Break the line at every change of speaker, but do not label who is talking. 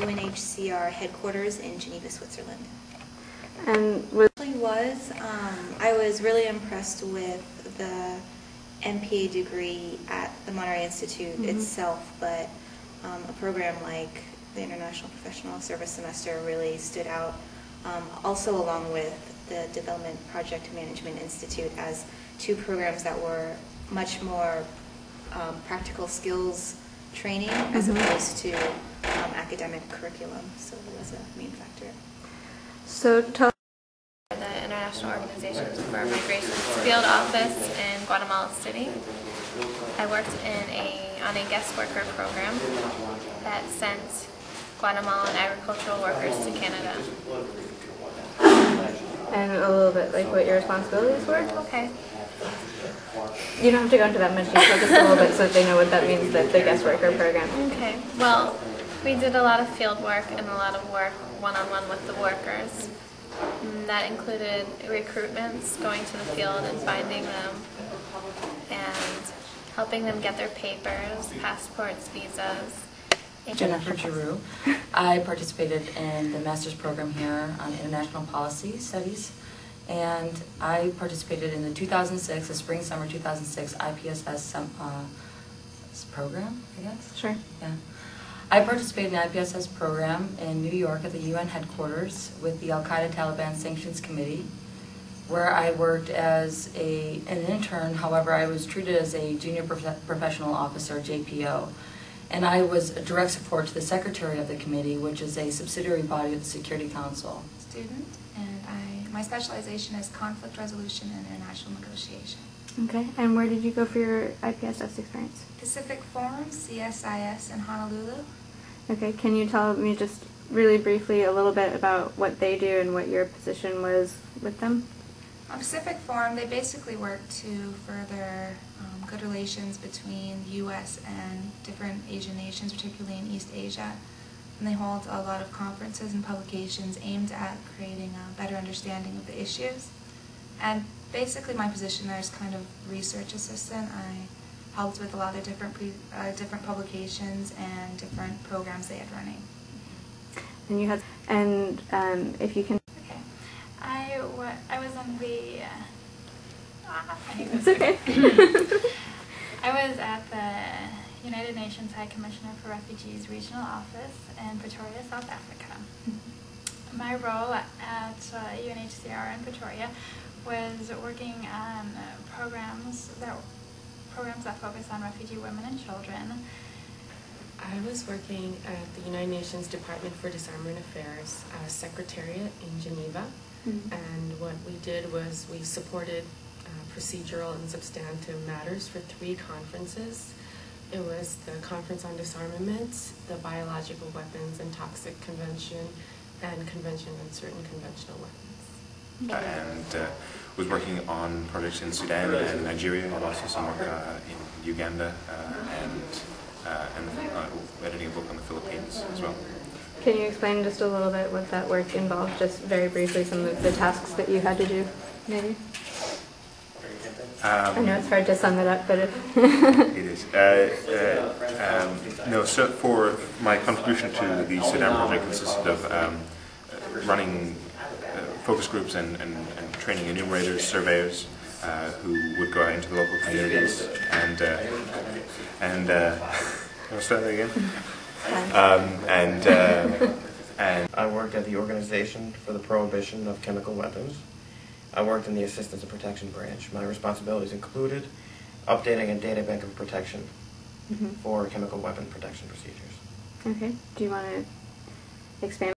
UNHCR headquarters in Geneva, Switzerland.
And
I was really impressed with the MPA degree at the Monterey Institute itself, but a program like the International Professional Service Semester really stood out, also along with the Development Project Management Institute, as two programs that were much more practical skills training as opposed to academic curriculum, so it was a main factor.
So tell
the International Organizations for Migration's field office in Guatemala City. I worked on a guest worker program that sent Guatemalan agricultural workers to Canada.
And a little bit like what your responsibilities were?
Okay.
You don't have to go into that much detail, just a little bit so that they know what that means, the guest worker program.
Okay. Well, we did a lot of field work and a lot of work one-on-one with the workers. That included recruitments, going to the field and finding them, and helping them get their papers, passports, visas.
Jennifer Giroux. I participated in the master's program here on International Policy Studies, and I participated in the 2006, the spring-summer 2006 IPSS program, I guess?
Sure.
Yeah. I participated in the IPSS program in New York at the UN headquarters with the Al-Qaeda Taliban Sanctions Committee, where I worked as an intern. However, I was treated as a junior professional officer, JPO, and I was a direct support to the secretary of the committee, which is a subsidiary body of the Security Council.
Student, and my specialization is conflict resolution and international negotiation.
Okay, and where did you go for your IPSS experience?
Pacific Forum, CSIS in Honolulu.
Okay, can you tell me just really briefly a little bit about what they do and what your position was with them?
On Pacific Forum, they basically work to further good relations between the U.S. and different Asian nations, particularly in East Asia. And they hold a lot of conferences and publications aimed at creating a better understanding of the issues. And basically my position there is kind of research assistant. I helped with a lot of different publications and different programs they had running.
And you had, and if you can.
Okay, I was on the.
It's okay.
I was at the United Nations High Commissioner for Refugees Regional Office in Pretoria, South Africa. My role at UNHCR in Pretoria was working on programs that focus on refugee women and children.
I was working at the United Nations Department for Disarmament Affairs Secretariat in Geneva, and what we did was we supported procedural and substantive matters for 3 conferences. It was the Conference on Disarmament, the Biological Weapons and Toxic Convention, and Convention on Certain Conventional Weapons.
And was working on projects in Sudan and Nigeria, and also some work in Uganda, and editing a book on the Philippines as well.
Can you explain just a little bit what that work involved, just very briefly, some of the tasks that you had to do, maybe? I know it's hard to sum it up, but if
it is. No, so for my contribution to the Sudan project consisted of running focus groups and training enumerators, surveyors, who would go out into the local communities and I'll start that again.
And I worked at the Organization for the Prohibition of Chemical Weapons. I worked in the Assistance and Protection branch. My responsibilities included updating a data bank of protection for chemical weapon protection procedures.
Okay. Do you want to expand?